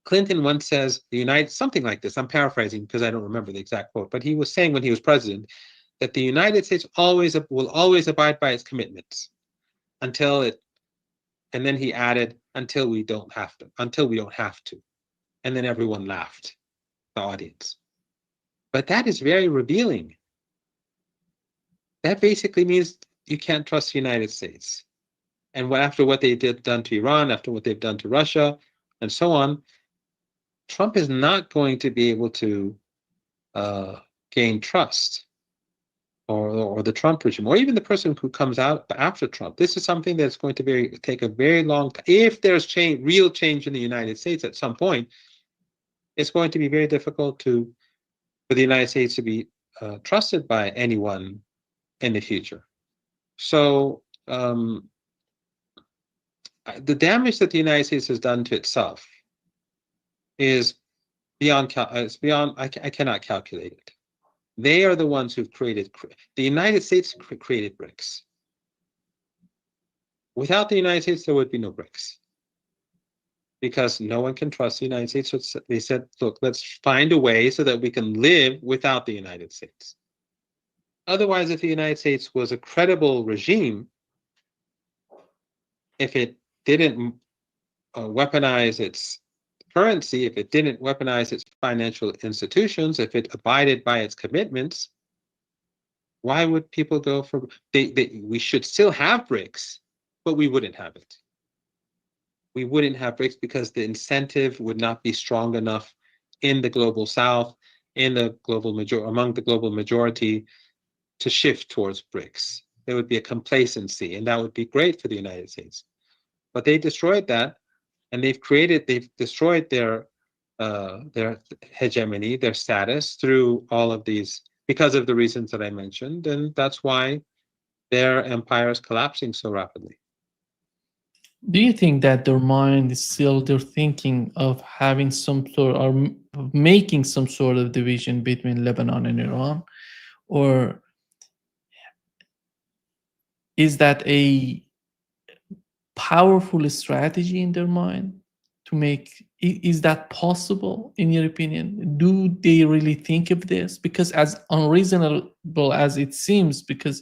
Clinton once says, something like this, I'm paraphrasing because I don't remember the exact quote, but he was saying when he was president that the United States will always abide by its commitments until it, and then he added, until we don't have to. And then everyone laughed, the audience. But that is very revealing. That basically means you can't trust the United States. And after what they done to Iran, after what they've done to Russia, and so on, Trump is not going to be able to gain trust, or the Trump regime, or even the person who comes out after Trump. This is something that's going to take a very long time. If there's real change in the United States at some point, it's going to be very difficult for the United States to be trusted by anyone in the future. So the damage that the United States has done to itself is beyond. I cannot calculate it. They are the ones who've created. The United States created BRICS. Without the United States, there would be no BRICS, because no one can trust the United States. So they said, look, let's find a way so that we can live without the United States. Otherwise, if the United States was a credible regime, if it didn't weaponize its currency, if it didn't weaponize its financial institutions, if it abided by its commitments, why would people go for... we should still have BRICS, but we wouldn't have it. We wouldn't have BRICS because the incentive would not be strong enough in the global South, among the global majority, to shift towards BRICS. There would be a complacency, and that would be great for the United States. But they destroyed that, and they've destroyed their hegemony, their status, through all of these, because of the reasons that I mentioned, and that's why their empire is collapsing so rapidly. Do you think that their mind is still, they're thinking of having some sort, or making some sort of division between Lebanon and Iran? Or is that a powerful strategy in their mind to make? Is that possible, in your opinion? Do they really think of this? Because as unreasonable as it seems, because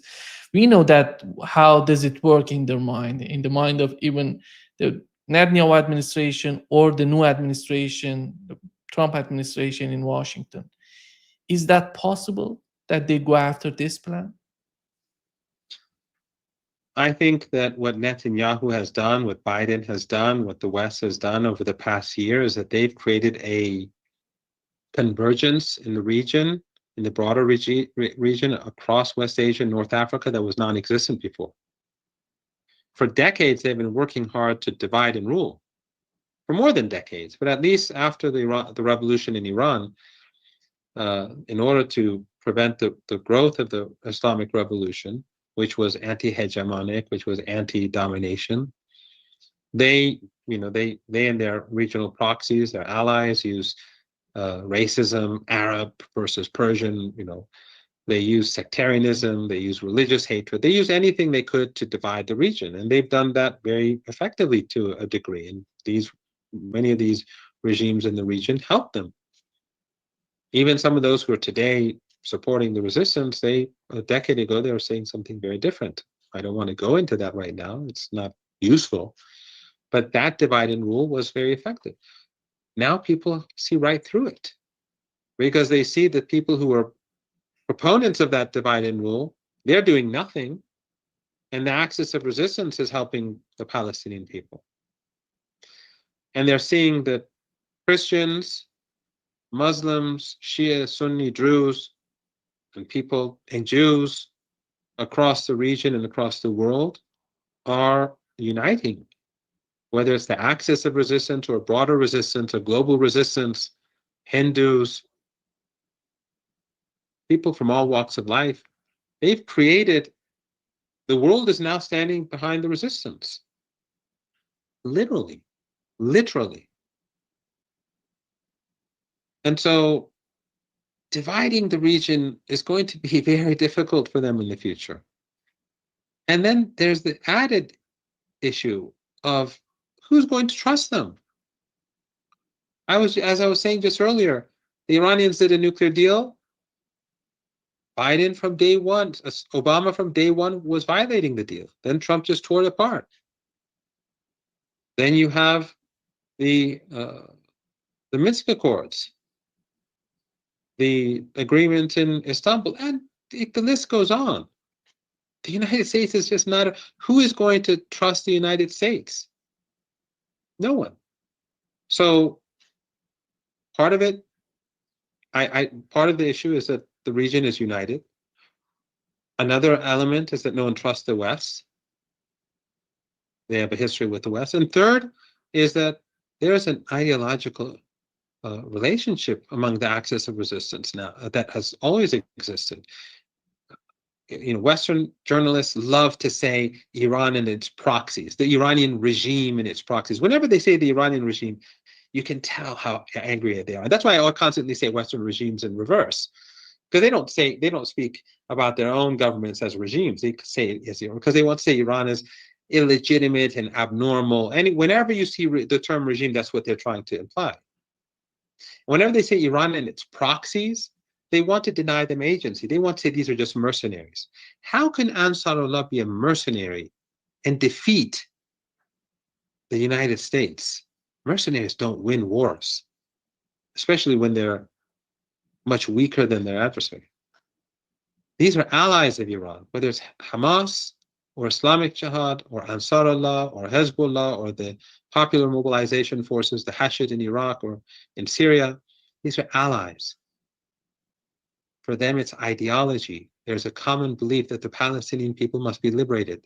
we know that, how does it work in their mind, in the mind of even the Netanyahu administration or the new administration, the Trump administration in Washington? Is that possible that they go after this plan? I think that what Netanyahu has done, what Biden has done, what the West has done over the past year, is that they've created a convergence in the region, in the broader region across West Asia and North Africa, that was non-existent before. For decades, they've been working hard to divide and rule. For more than decades, but at least after the revolution in Iran, in order to prevent the growth of the Islamic Revolution, which was anti-hegemonic, which was anti-domination, they and their regional proxies, their allies, use racism, Arab versus Persian, They use sectarianism, they use religious hatred, they use anything they could to divide the region. And they've done that very effectively to a degree. And many of these regimes in the region help them. Even some of those who are today supporting the resistance, a decade ago, they were saying something very different. I don't want to go into that right now. It's not useful. But that divide and rule was very effective. Now people see right through it because they see that people who are proponents of that divide and rule, they're doing nothing. And the axis of resistance is helping the Palestinian people. And they're seeing that Christians, Muslims, Shia, Sunni, Druze, and people and Jews across the region and across the world are uniting, whether it's the axis of resistance or broader resistance or global resistance, Hindus, people from all walks of life. They've created, the world is now standing behind the resistance. Literally. And so dividing the region is going to be very difficult for them in the future. And then there's the added issue of who's going to trust them. As I was saying just earlier, the Iranians did a nuclear deal. Biden from day one, Obama from day one was violating the deal. Then Trump just tore it apart. Then you have the Minsk Accords, the agreement in Istanbul, and the list goes on. The United States is just not. Who is going to trust the United States? No one. So part of it, part of the issue is that the region is united. Another element is that no one trusts the West. They have a history with the West. And third is that there is an ideological relationship among the axis of resistance now that has always existed. Western journalists love to say Iran and its proxies, the Iranian regime and its proxies. Whenever they say the Iranian regime, you can tell how angry they are. And that's why I constantly say Western regimes in reverse, because they don't speak about their own governments as regimes. They say it as Iran because they want to say Iran is illegitimate and abnormal. And whenever you see the term regime, that's what they're trying to imply. Whenever they say Iran and its proxies, they want to deny them agency. They want to say these are just mercenaries. How can Ansarullah be a mercenary and defeat the United States? Mercenaries don't win wars, especially when they're much weaker than their adversary. These are allies of Iran, whether it's Hamas or Islamic Jihad or Ansarullah or Hezbollah or the Popular Mobilization Forces, the Hashid in Iraq or in Syria. These are allies. For them, it's ideology. There's a common belief that the Palestinian people must be liberated,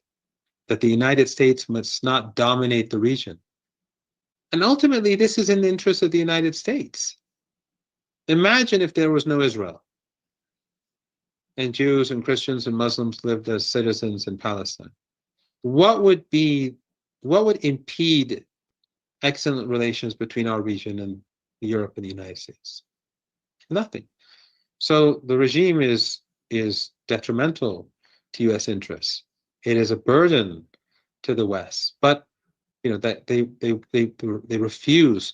that the United States must not dominate the region. And ultimately, this is in the interest of the United States. Imagine if there was no Israel, and Jews and Christians and Muslims lived as citizens in Palestine. What would impede excellent relations between our region and Europe and the United States? Nothing. So the regime is detrimental to U.S. interests. It is a burden to the West, but that they refuse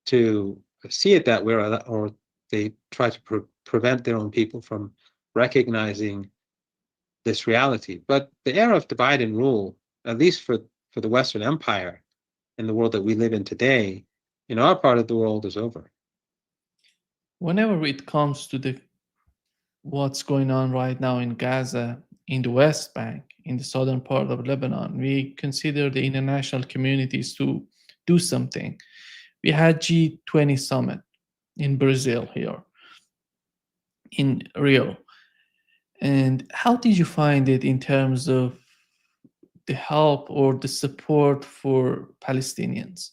to see it that way, or they try to prevent their own people from recognizing this reality. But the era of divide and rule, at least for the Western Empire in the world that we live in today, in our part of the world, is over. Whenever it comes to what's going on right now in Gaza, in the West Bank, in the southern part of Lebanon, we consider the international communities to do something. We had G20 summit in Brazil here, in Rio. And how did you find it in terms of the help or the support for Palestinians?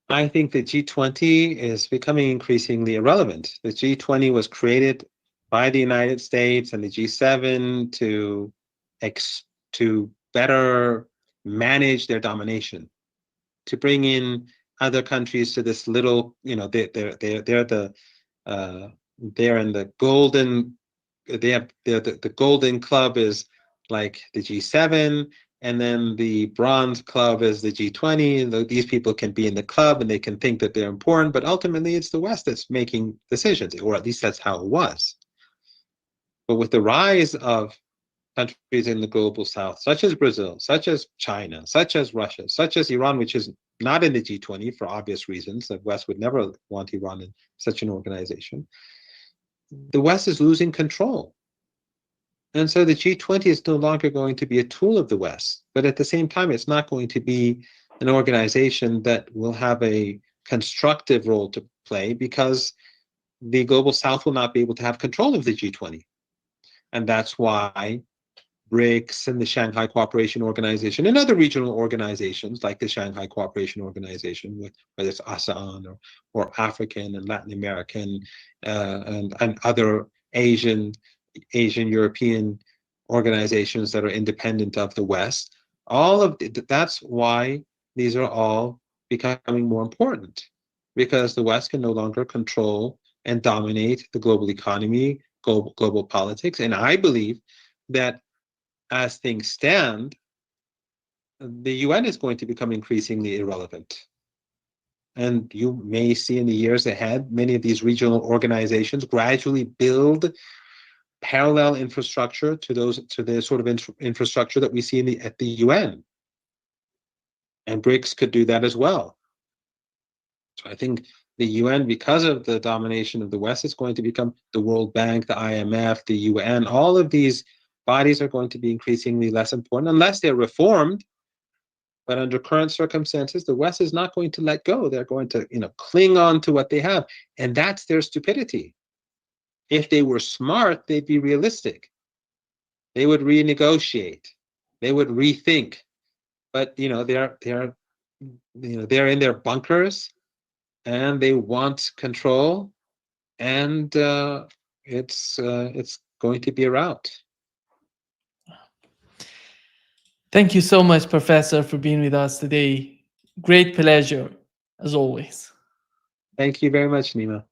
I think the G20 is becoming increasingly irrelevant. The G20 was created by the United States and the G7 to better manage their domination, to bring in other countries to this little, they're the they're in the golden. They have the golden club is like the G7, and then the bronze club is the G20. These people can be in the club and they can think that they're important, but ultimately it's the West that's making decisions, or at least that's how it was. But with the rise of countries in the global south, such as Brazil, such as China, such as Russia, such as Iran, which is not in the G20 for obvious reasons, the West would never want Iran in such an organization, the West is losing control. And so the G20 is no longer going to be a tool of the West, but at the same time, it's not going to be an organization that will have a constructive role to play, because the global south will not be able to have control of the G20. And that's why BRICS and the Shanghai Cooperation Organization and other regional organizations like the Shanghai Cooperation Organization, whether it's ASEAN or African and Latin American and other Asian, European organizations that are independent of the West, all of that's why these are all becoming more important, because the West can no longer control and dominate the global economy, global politics. And I believe that as things stand, the UN is going to become increasingly irrelevant. And you may see in the years ahead, many of these regional organizations gradually build parallel infrastructure to the sort of infrastructure that we see at the UN. And BRICS could do that as well. So I think the UN, because of the domination of the West, is going to become the World Bank, the IMF, the UN. All of these bodies are going to be increasingly less important unless they're reformed. But under current circumstances, the West is not going to let go. They're going to, cling on to what they have. And that's their stupidity. If they were smart, they'd be realistic. They would renegotiate. They would rethink. But they're in their bunkers and they want control, and it's going to be a rout. Thank you so much, Professor, for being with us today. Great pleasure, as always. Thank you very much, Nima.